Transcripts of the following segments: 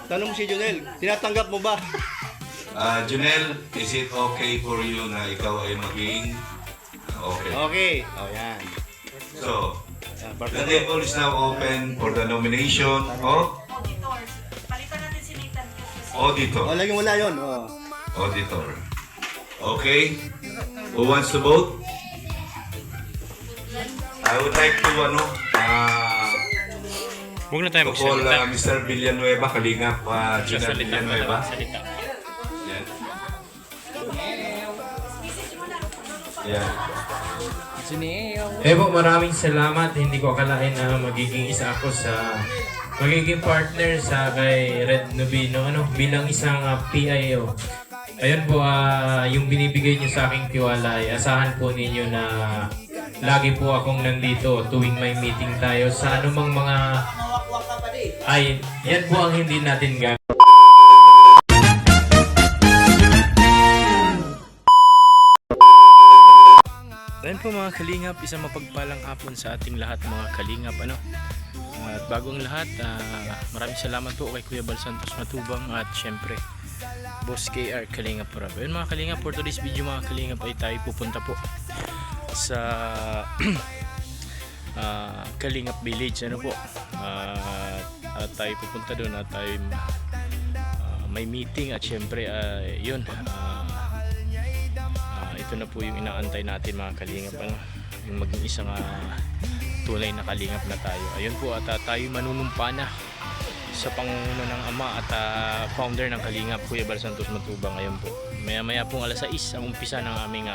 tanong mo si Junel, tinatanggap mo ba? Junel, is it okay for you na ikaw ay maging okay? Okay. Oh, yan. So, Yan, the partner. table is now open for the nomination of Auditors. Palitan natin si Nathan kasi. auditor. Oh, laging wala yun. Oh. Auditor. Okay. Who wants to vote? I would like to Huwag na tayo to call magsalita. Mr. Villanueva, Kalingap, Junel Villanueva. Salita. Yan. Yan. Po, maraming salamat. Hindi ko akalain na magiging isa ako sa magiging partner sa kay Red Nubino bilang isang PIO. Ayun po, yung binibigay niyo sa aking tiwala ay asahan po ninyo na lagi po akong nandito tuwing may meeting tayo sa anumang mga ay yan po ang hindi natin gagawin. Ayan po mga kalingap, isang mapagpalang hapon sa ating lahat mga kalingap. At bago ang lahat, maraming salamat po kay Kuya Bal Santos Matubang at syempre Boss KR Kalingap Parab. Ayun mga kalingap, for today's video mga kalingap ay tayo pupunta po sa Kalingap Village. At tayo pupunta doon at tayo may meeting at syempre yun, ito na po yung inaantay natin mga kalingap, yung maging isang tunay na kalingap na tayo. Ayun po, at tayo manunumpa na sa pangunguna ng ama at founder ng Kalingap, Kuya Bal Santos Matubang. Ayun po, maya maya pong alas 6 ang umpisa ng aming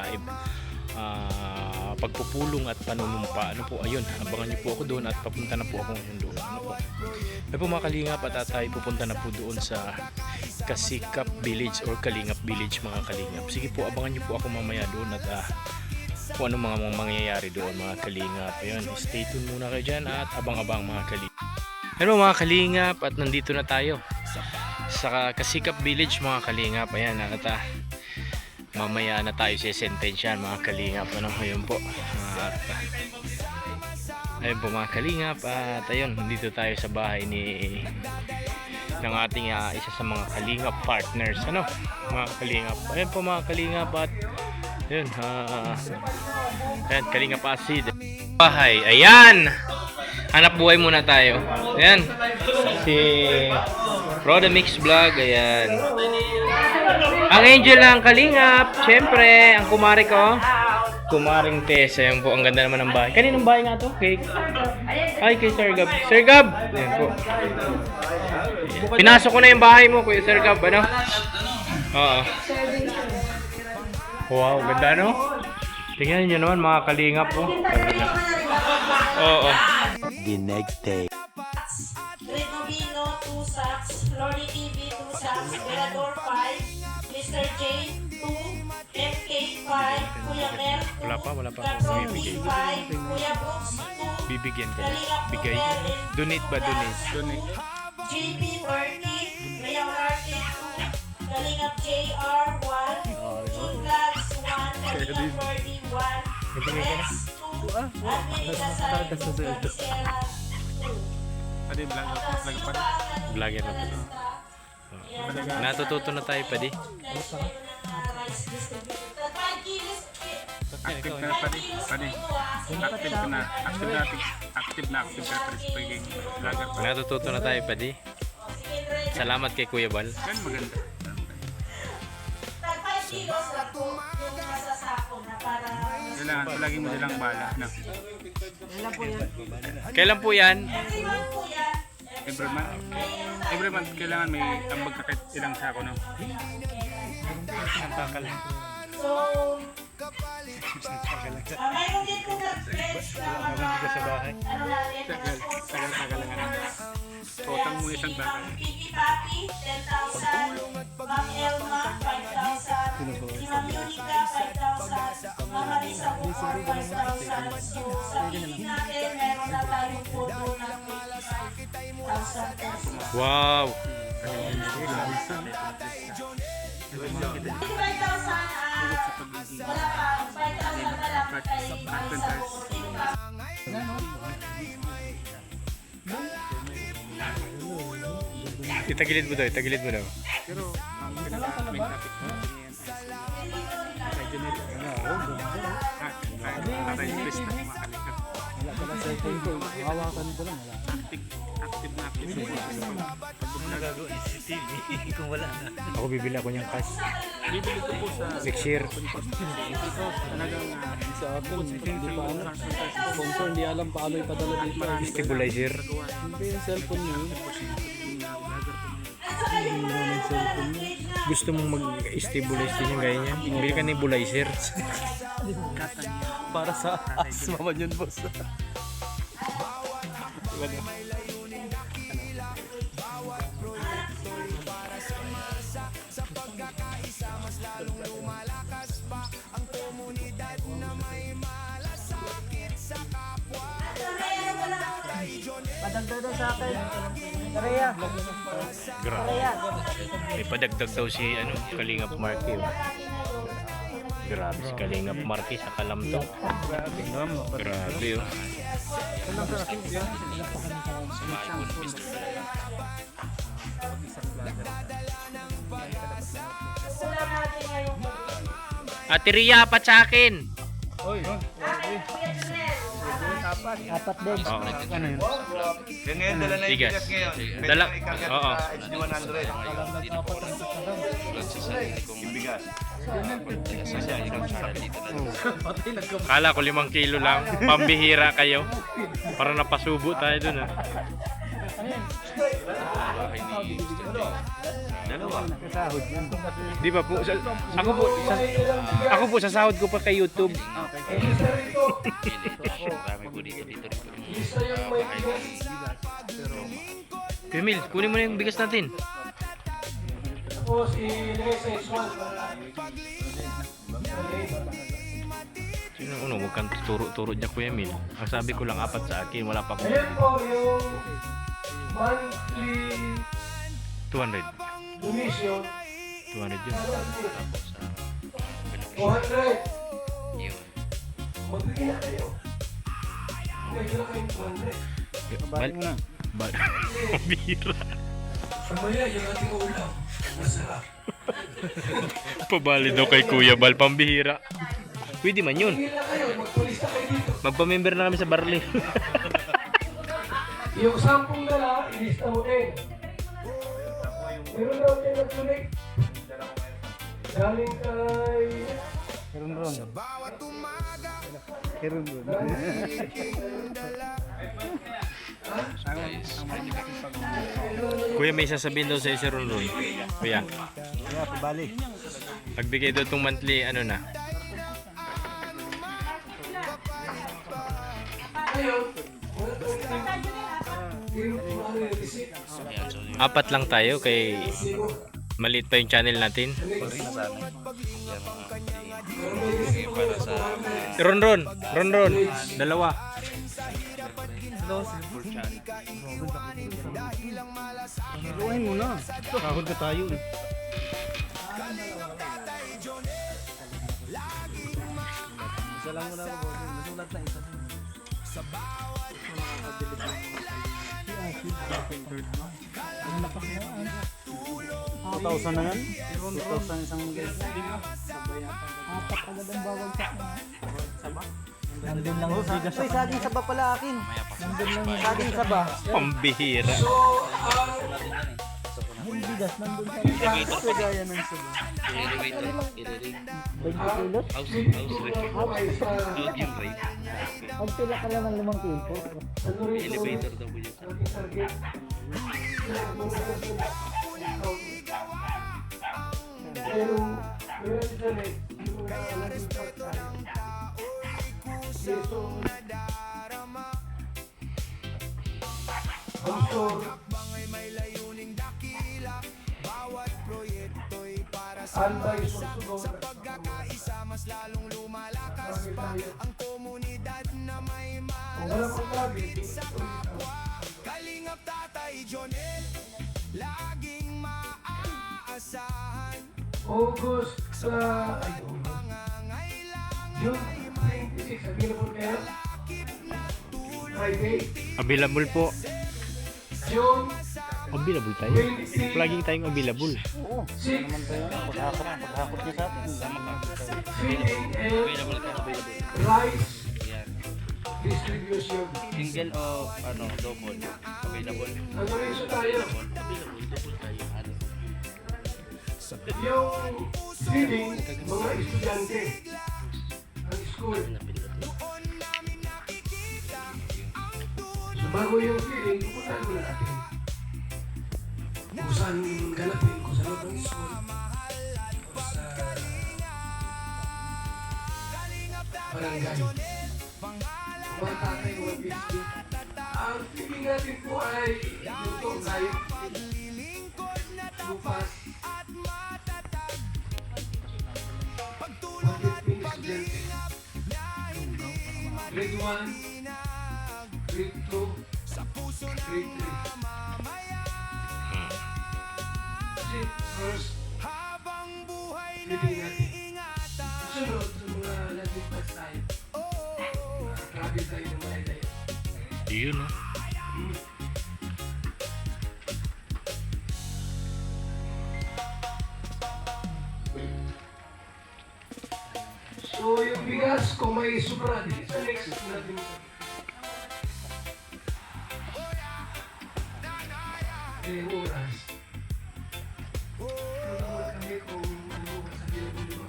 pagpupulong at panunumpa. Ayun, abangan niyo po ako doon at papunta na po ako ngayon doon. Ayun po mga kalingap, at tayo pupunta na po doon sa Kasikap Village or Kalingap Village mga kalingap. Sige po, abangan niyo po ako mamaya doon at kung ano mga mangyayari doon mga kalingap. Ayun, stay tuned muna kayo dyan at abang-abang mga kalingap. Ayun mga kalingap, at nandito na tayo sa Kasikap Village mga kalingap. Ayan, at mamaya na tayo sa sentensyan mga kalingap. Ayun po. Ayun po mga kalingap, at ayun, nandito tayo sa bahay ng ating isa sa mga kalingap partners, mga kalingap. Ayun po mga kalingap, at ayun, ayan, Kalingap Acid bahay. Ayan, hanap buhay muna tayo. Ayan, si Roda Mix Vlog. Ayan, ang angel ng kalingap, syempre ang kumari ko, kumaring Tess. Ayan po, ang ganda naman ng bahay. Kaninong bahay nga to? Ay, kay Sir Gab. Sir Gab! Ayan po. Pinasok ko na yung bahay mo, Kuya Sir Gab. Oo. Wow, ganda Tingnan nyo naman mga kalingap po. Oo. The next day. Red Nubino, 2 sacks. Lordy TV, 2 sacks. Velador, 5. Mr. J, 2. MK, 5. Kuya Mer, 2. Wala pa. Gabrong Bibigay. 5. Kuya Brooks, 2. Bibigyan ka. Kalingap Bigay. Ruel, Donate ba? Donate. JB, 30. Mayaw Martin, 2. Kalingap JR, 1. June Vlogs, 1. Kalingap Birdie, 1. Rex, 2. Admin Dasal, 2. Sierra, 2. Vlogger na po. Natututo na tayo pa di. Active ka na pa rin. Active na pagiging vlogger pa. Natututo na tayo pa di. Salamat kay Kuya Bal. Yan maganda. Tag 5 kilos lang po yung nasa sako na para Kailangan palagi mo silang bala. No? Kailan po yan? every month po yan. Every month. Every month kailangan may tambag kakit ilang sako. No? So, mayroon din po nag-pledge na mga sa bahay. ano natin, Tagal lang ano. Totang mo isang baka. Pipi Papi, 10,000. Ma'am Elma, 5,000. Si Ma'am Yunica, 5,000. Ma'am Marisa Bukor, 5,000. So, sa pipi natin, meron na tayong photo na 25,000 pesos. Wow! 25,000 wala pa, 5,000 na lang kay Marisa Bukor. Itagilid mo daw, itagilid mo daw. Pero ang pinaka-main topic ko ay kay Junel. Tatay Chris na mga kalingap. Hawakan ko lang, wala. Active na active. Ako bibili ako niyang cash. Bibili ko po sa Next year. talagang Sa akin, hindi pa ano. Sponsor, hindi alam paano ipadala dito. Stabilizer. Hindi yung cellphone niyo. Hindi mo yung cellphone niyo. Gusto mong mag-stabilize din yung gaya niya. Bili ka nebulizer. Para sa asma man yun, boss. Grabe. May padagdag daw si Kalingap Marky. Oh. Grabe si Kalingap Marky sa Kalamtok. Grabe oh. Kulang natin ngayong Ate Ria, apat sa akin. Kuya Junel. Apat din. Oo. Yan ngayon, dala na yung Bigas. bigas ngayon. Pwede Dala. na ikagat Oo. sa HD100. Yung bigas. Kala ko 5 kilo lang. Pambihira kayo. Para napasubo tayo dun ah. Di ba po? Ako po sa sahod ko pa kay YouTube. Emil, kunin mo na yung bigas natin. Sino uno, huwag kang turo-turo dyan Kuya Emil. Ang sabi ko lang 4 sa akin, wala pa akong Ayan po yung monthly 200. donation, 200 yun. 200. Magbigay na kayo. Magbigay na kayong 200. Balik mo na. Pambihira. Mamaya yung ating ulam. Masarap. Pabali daw kay Kuya Bal, pambihira. Pwede man yun. Magbigay na kayo. Magpulis na kayo dito. Magpa-member na kami sa Barley. Yung 10 dala, ilista mo din. Meron daw tayo nag-tulik. Galing kay... Kuya, may sasabihin daw sa isa ron. Kuya. Kaya, pabali. Pagbigay daw itong monthly, ano na. Apat lang tayo kay maliit pa yung channel natin. Ron, dalawa. Luwain mo na. Sahod na tayo eh. Isa lang muna ako, boss. Nasulat na isa. 2,000 na yan? 2,000 isang Apat agad ang bawal sa akin. Nandun lang yung bigas. Uy, saging saba pala akin. Nandun lang yung saging saba. Pambihira. Yung bigas, nandun sa bigas. Kagaya ng saba. 20 kilos? Pag pila ka lang ng 5 kilo. Elevator daw po yun. Antay susunod sa pagkakaisa mas lalong lumalakas pa ang komunidad na may Kalingap Tatay Jonel laging maaasahan August sa June 26 available kayo Friday Available po. June Available tayo. Laging tayong available. Oo. Naman tayo. Paghakot niya sa atin. Available ka. rice distribution. Single o ano, double. Available. Ano rin sa tayo? Available, double tayo. Ano? Yung feeding mga estudyante ng school. So bago yung feeding, pupuntahan mo natin. Kung saan ganapin, kung saan ang school. O sa barangay. Mga tatay, mga bisyo. Ang feeding natin po ay luto tayo. Lupas. Grade 1, grade 2, grade 3. Kasi first, feeding natin. Sunod sa mga naglupas tayo. Travel tayo ng mga tayo. Yun, no? So yung bigas, kung may sobra, di sa next natin. Eh, oras. Tutawag kami kung ano sabihin mo di ba?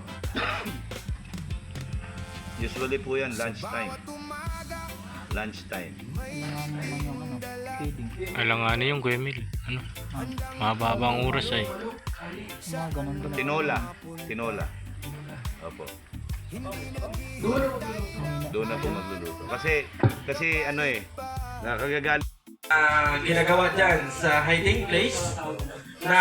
Usually po yan, lunchtime. Lunchtime. Feeding. Alanganin yung Kuya Mel. Ano? Mababa ang oras ay. Mga ganun. Tinola. Tinola. Opo. Doon na po magluluto. Kasi ano eh, nakagagal. Ginagawa dyan sa hiding place na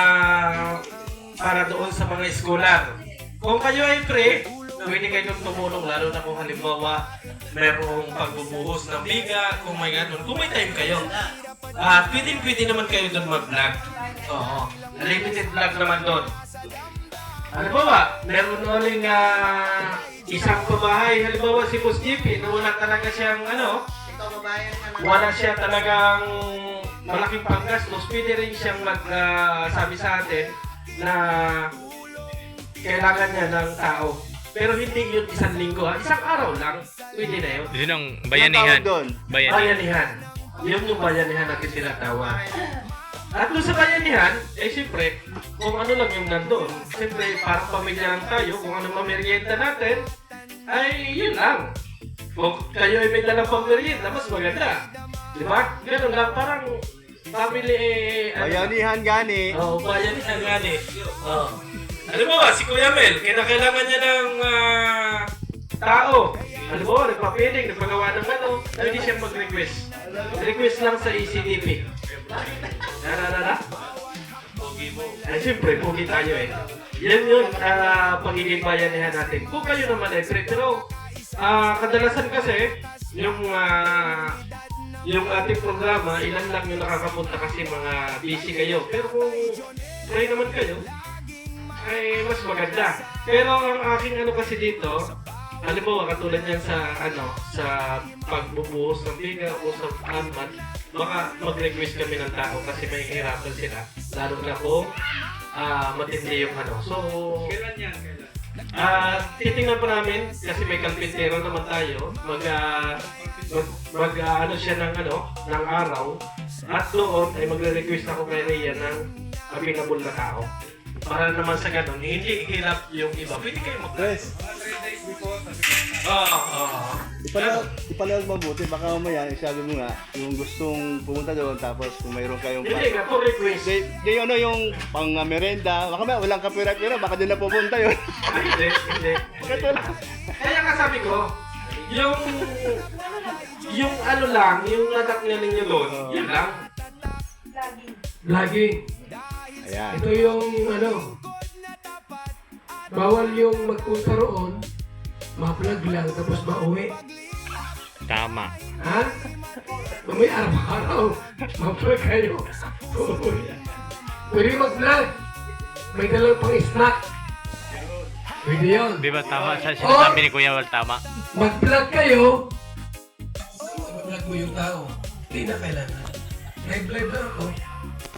para doon sa mga scholar. Kung kayo ay pre, pwede kayong tumulong lalo na kung halimbawa merong pagbubuhos ng biga, kung may ganun, kung may time kayo. Pwede naman kayo doon mag-vlog. Oo. Limited vlog naman doon. Halimbawa, meron uling isang pabahay, halimbawa si Boss JP, na wala talaga siyang wala siya talagang malaking panggastos, pwede rin siyang magsabi sa atin na kailangan niya ng tao. Pero hindi yun isang linggo, isang araw lang, pwede na yun. Yun ang bayanihan. Bayanihan. Yun yung bayanihan natin tinatawag. At doon sa bayanihan, siyempre, kung ano lang yung nandun. Siyempre, parang pamilya lang tayo, kung ano mamerienda natin, ay yun lang. Kung kayo ay may dalang pamerienda, mas maganda. Di ba? Ganun lang, parang family Bayanihan gani. Oo, bayanihan gani. Oo. Alam mo ba, si Kuya Mel, kailangan niya ng tao. Alam mo, nagpapiling, nagpagawa ng ano, pwede siyang mag-request. Request lang sa ECDP. Pogi mo. Siyempre, pogi tayo eh. Yan yung pagiging bayanihan natin. Kung kayo naman ay pero kadalasan kasi, yung ating programa, ilan lang yung nakakapunta kasi mga busy kayo. Pero kung try naman kayo, ay mas maganda. Pero ang aking kasi dito, halimbawa katulad yan sa pagbubuhos ng biga o sa anman, baka mag-request kami ng tao kasi may hirapan sila. Lalo na kung matindi yung So, Kailan yan? titingnan pa namin kasi may kalpintero naman tayo. Siya ng araw. At doon ay magre-request ako kay Rhea ng available na tao. Para naman sa ganun, hindi hirap yung iba. Pwede kayo Tres. Ipalawag mabuti. Baka mamaya, sabi mo nga, yung gustong pumunta doon, tapos kung mayroon kayong Hindi nga po request. Di yung pang merenda, baka may walang kapira-pira, baka din na pupunta yun. Hindi. Kaya nga sabi ko, yung lang, yung nataknya ninyo doon, yun lang. Vlogging. Ayan. Ito yung bawal yung magpunta roon, ma-vlog lang tapos mauwi. Tama. Ha? May araw-araw, ma-vlog kayo. Pwede mag-vlog. May dalang pang snack. Pwede yun. Di ba tama sa sinasabi ni Kuya Wal, tama? Mag-vlog kayo. Mag-vlog mo yung tao. Hindi na kailangan. Live lang ako.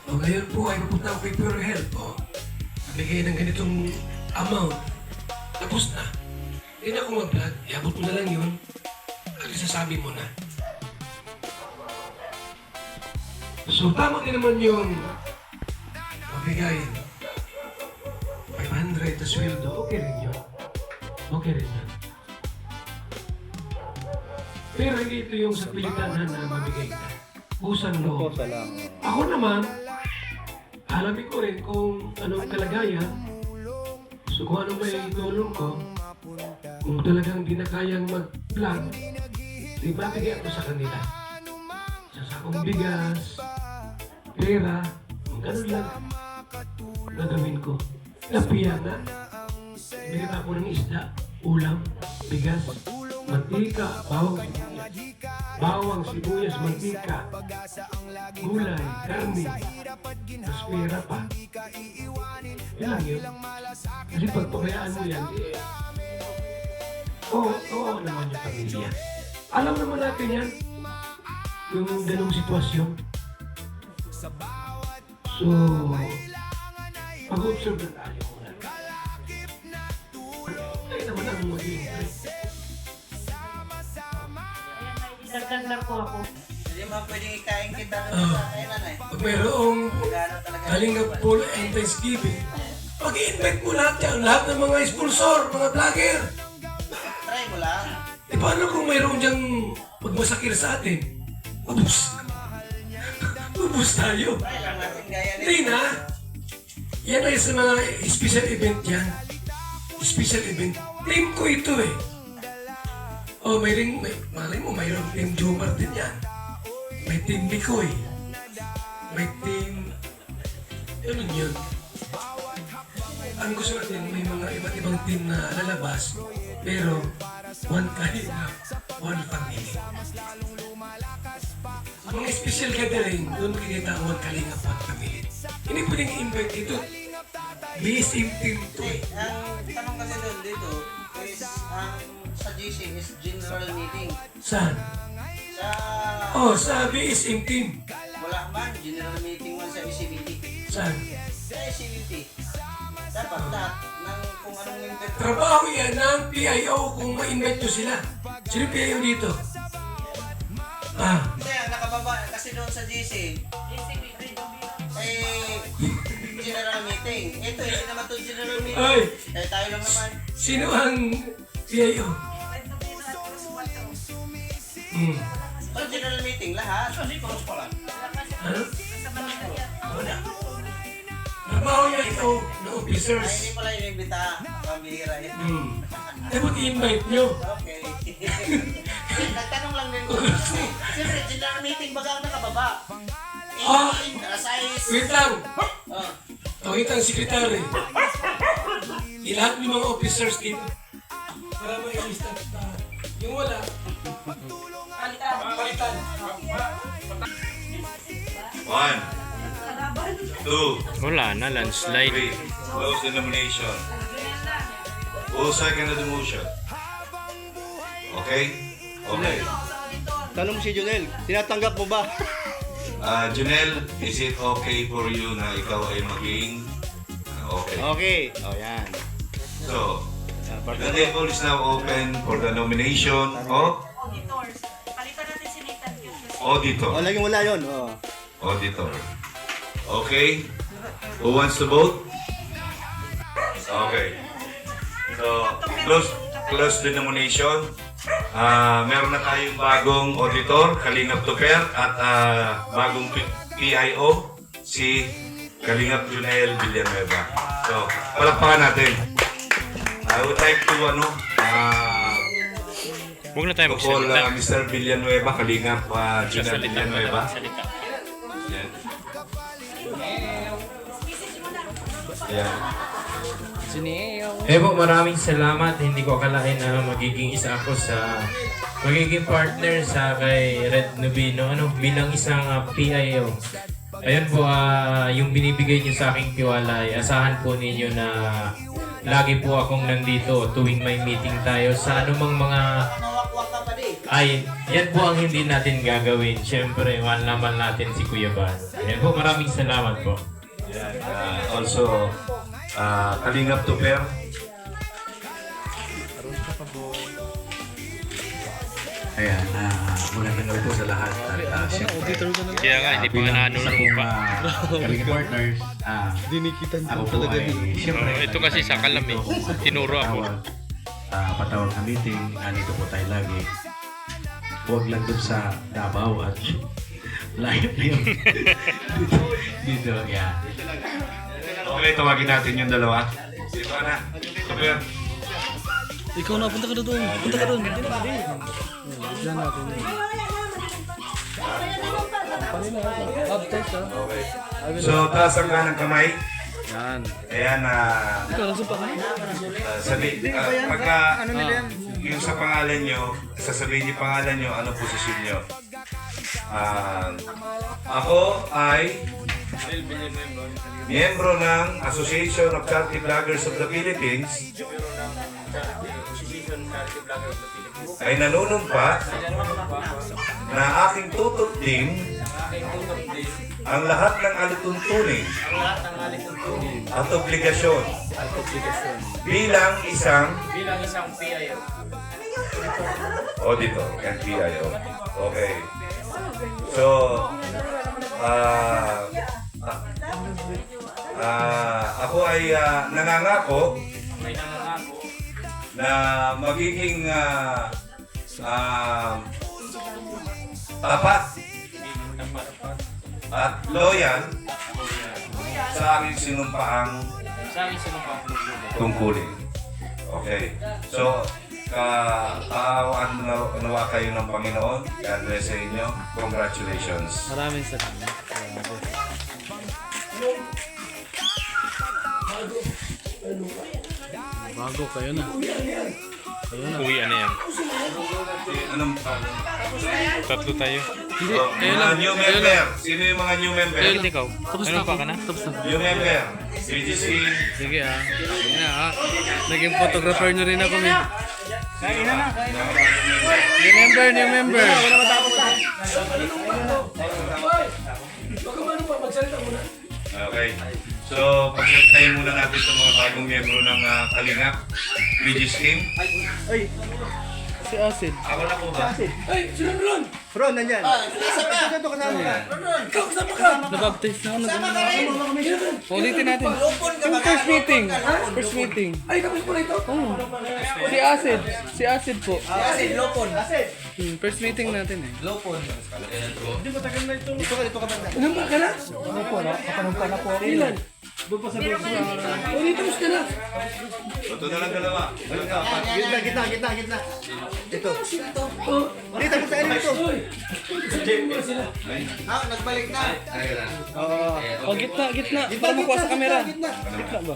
O ngayon po ay pupunta ako kay Pure Health. O, nabigay ng ganitong amount. Tapos na. Hindi na ako mag-vlog. Iabot mo na lang yun. At isasabi mo na. So, tama din naman yung mabigay 500 na sweldo. Okay rin yun. Okay rin yun. Pero hindi ito yung sa pilitanan na mabigay ka. Pusang loob. Kosa lang. Ako naman, alamin ko rin kung anong kalagayan. So kung anong may tulong ko, kung talagang di na kayang mag-vlog, di ba bigyan ko sa kanila? Sa sakong bigas, pera, ganun lang. Gagawin ko. Napiya na. Bigyan ako ng isda, ulam, bigas, mantika, bawang, sibuyas, mantika, gulay, karne, mas pera pa. Yan lang yun. Kasi pag pabayaan mo yan, oo naman yung pamilya. Alam naman natin yan, yung ganong sitwasyon. So, pag-observe na tayo muna. Tayo naman ang mag-iintay. Dagdag lang po ako. Hindi mo pwedeng ikain kita doon sa kainan eh. Pag mayroong Kalingap Pool and Thanksgiving, pag-i-invite mo lahat ng mga sponsor, mga vlogger. Try mo lang. E paano kung mayroon diyang pagmasakir sa atin? Ubus. Ubus tayo. Try lang natin gaya nito. Hindi na. Yan ay sa mga special event yan. Special event. Team ko ito eh. Oh, malay mo, mayroong team Jomar din yan. May team Mikoy. May team... Ano yun? Ang gusto natin, may mga iba't ibang team na lalabas. Pero, one Kalingap, one family. Mga special gathering, doon makikita ang one Kalingap, one family. Hindi pwedeng i-invite dito. Basic team to eh. Ang tanong kasi doon dito is sa GC is general meeting. Saan? Sa Sa BSM team. wala man, general meeting man sa ECBT. Saan? Sa ECBT. Dapat lahat ng kung anong member. Trabaho yan ng PIO kung ma-invite nyo sila. Sino PIO dito? Kaya nakababa kasi doon sa GC. General meeting. Ito, hindi naman to general meeting. Ay! Kaya tayo lang naman. Sino ang PIO? General meeting, lahat. Ano? Wala. Trabaho yan ito na Ay, officers. hindi pala inimbita. Pambihira yun. Dapat i-invite nyo. Okay. Nagtanong lang din ko. Siyempre, general meeting baga ang nakababa. Size. Wait lang. Oh. Tawagin ang sekretary. Ilahat ng mga officers dito. Para mailista. Yung wala. Palitan. 1, 2, Wala na, landslide. 3. Close the nomination. Who second the motion? Okay? Okay. Tanong mo si Junel, tinatanggap mo ba? Junel, is it okay for you na ikaw ay maging okay? Okay. Oh, yan. So, the table is now open for the nomination of Auditors. Palitan natin si Nathan Q. auditor. Oh, laging wala yun. Oh. Auditor. Okay? Who wants to vote? Okay. So, close the nomination. Meron na tayong bagong auditor, Kalingap Tuper, at bagong PIO, si Kalingap Junel Villanueva. So, palakpakan natin. I would like to, Huwag na tayo to call magsalita. Mr. Villanueva, Kalingap Junel Salita mo Villanueva. lang, salita. Yan. Yan. Eh po, maraming salamat. Hindi ko akalain na magiging isa ako sa magiging partner sa kay Red Nubino bilang isang PIO. Ayun po, yung binibigay niyo sa aking tiwala, asahan po ninyo na lagi po akong nandito tuwing may meeting tayo sa anumang mga Mawakwak ka pa di. ay yan po ang hindi natin gagawin. Siyempre, mahal naman natin si Kuya Bal. Ayan po, maraming salamat po. Yan, also, Kalingap Tuper. Ayan, magandang gabi po sa lahat. At siyempre, Kaya nga, hindi pa nga nanunong pa. Kalingap partners, Dinikitan ako po ay siyempre. Ito kasi sa kalam eh. Tinuro ako. Patawag na meeting, nandito po tayo lagi. Huwag lang dun sa Davao at live na yun. dito, yeah. Okay, tawagin natin yung dalawa. Diba na? Tuper. Ikaw na, punta ka na doon. Punta ka doon. Diyan natin. Okay. So, taas ang kanang kamay. Yan. Ayan, Ikaw, nasa pa ka? pagka yung sa pangalan nyo, sasabihin yung pangalan nyo, anong posisyon nyo. Ako ay miyembro ng Association of Charity Vloggers of the Philippines, ay nanunumpa na aking tututin ang lahat ng alituntunin at obligasyon bilang isang auditor and PIO. Okay. So, ako ay nangangako na magiging tapat at loyal sa aking sinumpaang tungkulin. Okay. So, kaawaan nawa kayo ng Panginoon. God bless sa inyo. Congratulations. Maraming salamat. Bago kayo na. Uwi, ano yan? Anong pangalan? Tatlo tayo. Hindi, Mga new member. Sino yung mga new member? Bakit ikaw? Tapos na Ano ako. pa ka na? Tapos na. New member. BGC. Sige ah. Sige na ah. Naging photographer nyo rin ako. New member. Okay. So, pag-tayo muna natin sa mga bagong miyembro ng Kalingap. BGC team. Si Acid. Ako na po ba? Ron, nandyan. Ito kasama ka. Nabaptize na ako. Ulitin natin. Yung first meeting. First meeting. Ay, tapos po na ito? Si Acid. Si Acid po. Acid, Lopon. First meeting natin eh. Lopon. Dito ka banda. Ilan ba ka na? Opo, no? Kapanong ka na po. Ilan? Doon pa sa base na. Ulitin ka na. Ito na lang dalawa. Gitna. Ito. Dito sa inyo ito. Nagbalik na. Oh, gitna. Para makuha sa camera. Gitna ba?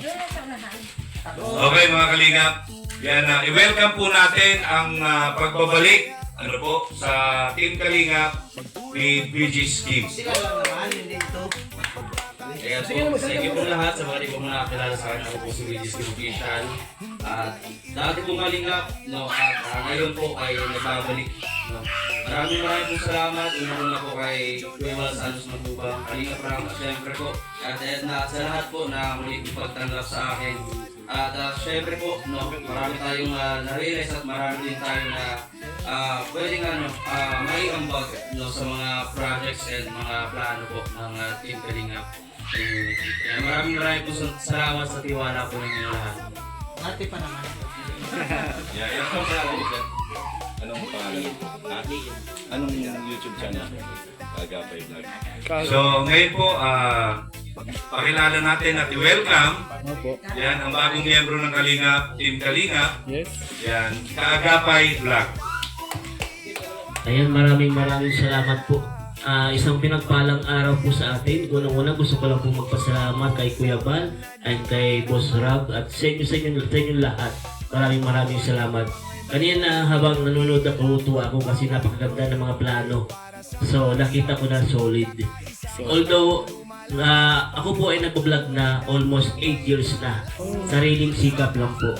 Okay mga Kalingap. Yan, i-welcome po natin ang pagbabalik sa Team Kalingap ni BGC Team. Kaya po, thank you po lahat sa mga di ko nakakilala sa akin. Ako po si Regis Official. At dati po Kalingap, no, at ngayon po ay nagbabalik. No. Maraming po salamat. Una po kay Kuya Bal Santos Magubang, Kalingap Ram, siyempre po. At sa lahat po na muli pagtanggap sa akin. At syempre po, no, marami tayong na-realize at marami din tayo na pwedeng may ambag no, sa mga projects and mga plano po ng Team Kalingap. Kaya maraming po salamat sa tiwala po ninyo lahat. Ate pa naman. Yan po pala. Anong pangalan? Anong YouTube channel? Agapay Vlog. So ngayon po, pakilala natin at i-welcome. Yan, ang bagong miyembro ng Kalingap, Team Kalingap. Yes. Yan, Kaagapay Vlog. Ayan, maraming salamat po. Isang pinagpalang araw po sa atin. Unang-una gusto ko lang po magpasalamat kay Kuya Bal and kay Boss Rob at sa inyo lahat. Maraming salamat. Kanina habang nanonood ako, tuwa ako kasi napakaganda ng mga plano. So nakita ko na solid. Although ako po ay nag-vlog na almost 8 years na. Sariling sikap lang po.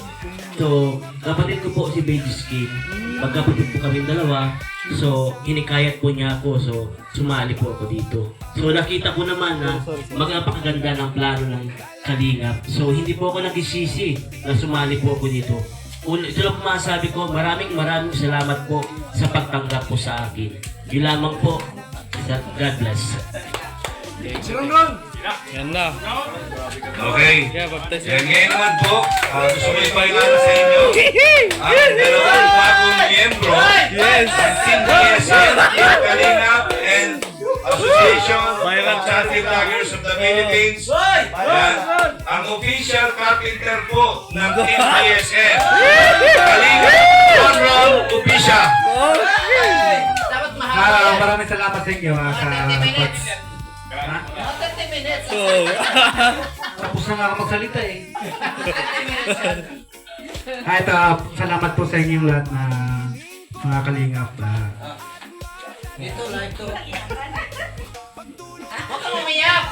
So kapatid ko po si Baby Skin. Magkapatid po kami dalawa. So, hinikayat po niya ako. So, sumali po ako dito. So, nakita ko naman na magpakaganda ng plano ng Kalingap. So, hindi po ako nagsisisi na sumali po ako dito. Ito lang po masabi ko, maraming salamat po sa pagtanggap po sa akin. Yun lamang po. God bless. Yan na. Okay. Yeah, baptize. Yan ngayon naman po, gusto ko ipakilala sa inyo ang dalawang bagong miyembro Yes. ng Team BSN, Team Kalingap, and Association of Charity Vloggers of the Philippines. Yan, ang official carpenter po ng Team BSN. Kalingap, Conrol Official. Maraming salamat sa inyo. Tapos na nga ako magsalita eh. Ito, salamat po sa inyong lahat na mga Kalingap. Ito, live to. Huwag kang umiyak!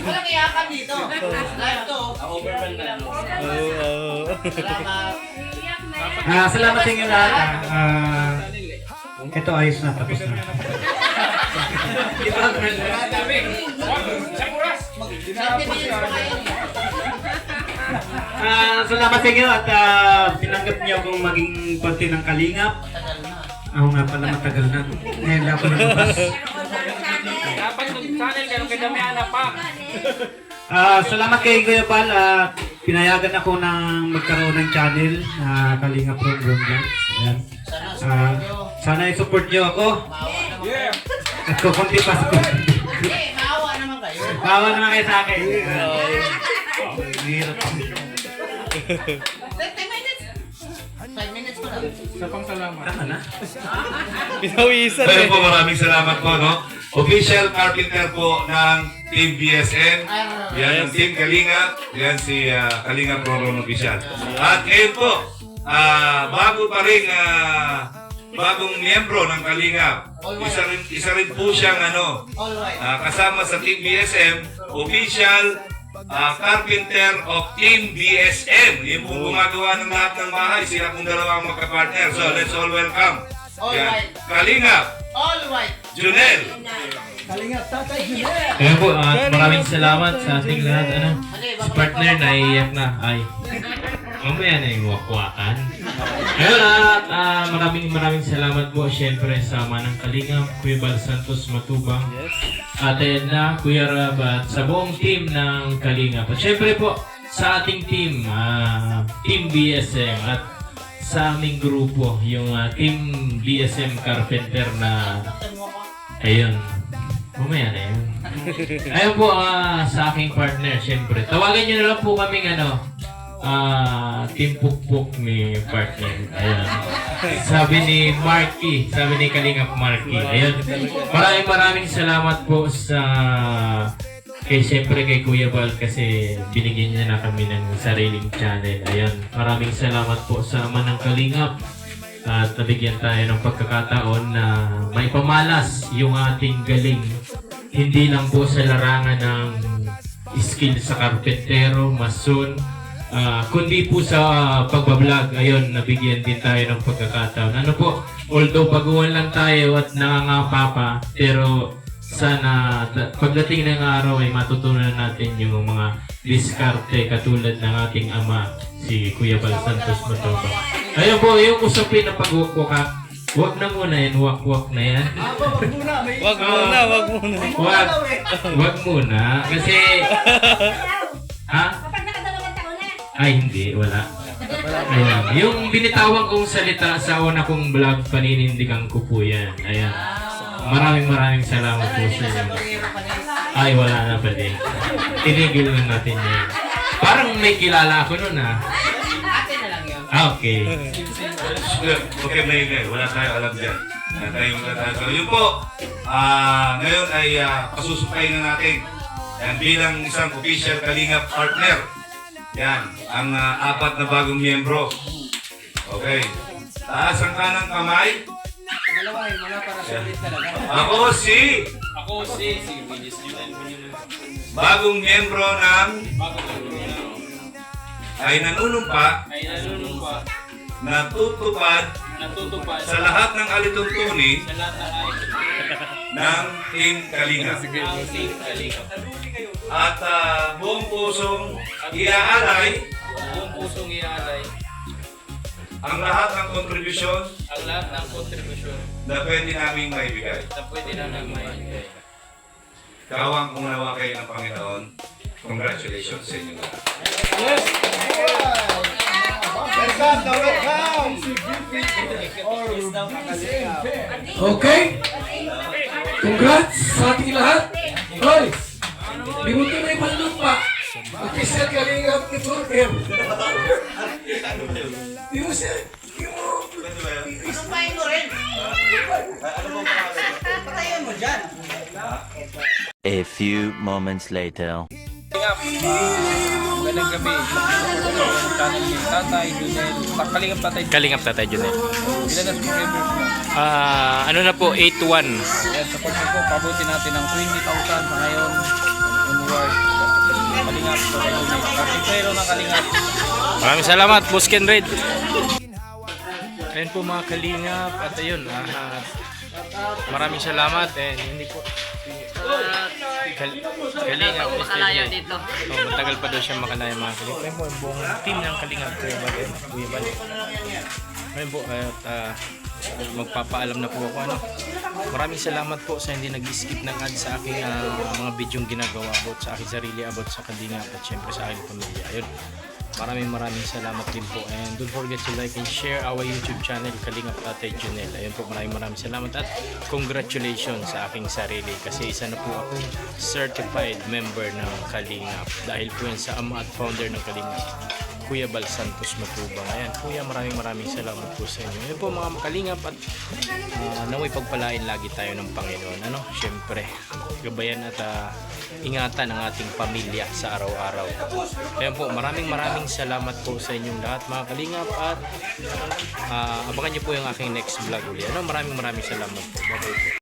Walang iyakan dito. Live to. Salamat sa inyong lahat. Ito ayos na, tapos na. Salamat sa inyo at pinanggap niyo akong maging parte ng Kalingap. Ako nga pala matagal na. Ngayon lang ako nalabas. Dapat yung channel, ganun kadamihan na pa. Salamat kay Kuya Pal. Pinayagan ako ng magkaroon ng channel na Kalingap Program Vlogs. Ayan. Sana i-support niyo ako. At kukunti pa sa Maawa naman kayo. Maawa naman kayo sa akin. Hirap. 30 minutes. 5 minutes ko lang. Sa pangsalamat. Tama na. Pinawisan Ayun eh. po, maraming salamat po, no? Official carpenter po ng Team BSN. Yan ang Team Kalingap. Yan si Kalingap Ronron Official. At ngayon po, bago pa rin, bagong miyembro ng Kalingap. Isa rin po siyang kasama sa Team BSM, official carpenter of Team BSM. Yung po gumagawa ng lahat ng bahay. Sila pong dalawang magka-partner. So let's all welcome. Yan. Kalingap. All white. Junel. Kalingap, Tatay Junel. Kaya po, maraming salamat sa ating lahat. Si partner na iiyak na. Ay, mamaya na yung wakwakan. Ngayon maraming salamat po siyempre sa Manang Kalingap, Kuya Bal Santos Matubang, Ate Edna, Kuya Rab, at sa buong team ng Kalingap. At siyempre po sa ating team, Team BSM, at sa aming grupo, yung Team BSM Carpenter na ayun. Mamaya na yun. Ayun po sa aking partner, siyempre. Tawagan nyo na lang po kaming Team Pukpuk ni partner. Ayun. Sabi ni Marky, sabi ni Kalingap Marky. Ayun. Maraming salamat po sa siyempre kay Kuya Bal kasi binigyan niya na kami ng sariling channel. Ayun. Maraming salamat po sa Manang Kalingap. At nabigyan tayo ng pagkakataon na maipamalas yung ating galing. Hindi lang po sa larangan ng skill sa karpentero, mason, kundi po sa pagbablog. Ayun, nabigyan din tayo ng pagkakataon. Ano po, although baguhan lang tayo at nangangapa pa, pero sana pagdating ng araw ay matutunan natin yung mga diskarte katulad ng ating ama, si Kuya Bal Santos Matubang. Ayun po, yung usapin na pag-wakwak, wag na muna yan, wakwak na yan. Wag muna, kasi... Ha? Ay, hindi, wala. Ayan. Yung binitawan kong salita sa una kong vlog, paninindigan ko po yan. Ayan. Maraming salamat po sa inyo. Ay, wala na pa din. Tinigil na natin yan. Parang may kilala ako nun Ate na lang yun. Okay. Okay na yun eh. Wala tayo alam dyan. So yun po, ngayon ay pasusukayin na natin. Yan, bilang isang official Kalingap partner. Yan, ang apat na bagong miyembro. Okay. Taas ang kanang kamay. Dalawa rin, wala para sulit talaga. Ako si bagong miyembro ng ay nanunumpa natutupad natutupad sa lahat ng alituntunin sa lahat ng ayos ng Team Kalingap. ng Team Kalingap. At buong pusong iaalay Buong pusong iaalay ang lahat ng kontribusyon ang lahat ng kontribusyon na pwede naming maibigay. na pwede na namin maibigay. Kawang unawa kayo ng Panginoon. Congratulations sa inyo lahat. Okay? Congrats sa ating lahat. Hoy! Limutin na yung panlupa. Official Kalingap ni Turker. Di mo siya. Sumpahin mo rin. Patayin mo dyan. A few moments later. Magandang gabi. Channel ni Tatay Junel. Kalingap Tatay Junel. Kalingap Tatay Junel. Ilan na subscribers mo? Ano na po, 8-1. Yan, support mo po. Pabuti natin ng 20,000 sa ngayon. Onward. Kalingap Tatay Junel. Kapitero ng Kalingap. Maraming salamat, Boss Ken Red. Ayun po mga kalingap at ayun, maraming salamat hindi po kalingap dito. Matagal pa daw siya makalaya mga kalingap. Ayun po, yung buong team ng kalingap Kuya Bal. Ayun po, at magpapaalam na po ako. Maraming salamat po sa hindi nag-skip ng ad sa aking mga bidyong ginagawa about sa aking sarili, about sa kalingap at syempre sa aking pamilya. Ayun. Maraming salamat din po, and don't forget to like and share our YouTube channel Kalingap Tatay Junel. Ayun po, maraming salamat at congratulations sa aking sarili kasi isa na po akong certified member ng Kalingap dahil po yan sa ama at founder ng Kalingap, Kuya Bal Santos Matubang. Ayan, Kuya, maraming salamat po sa inyo. Ayun po mga Kalingap at naway pagpalain lagi tayo ng Panginoon. Siyempre, gabayan at ingatan ang ating pamilya sa araw-araw. Ayun po, maraming salamat po sa inyong lahat mga Kalingap at abangan niyo po yung aking next vlog ulit. Maraming salamat po. Bye-bye po.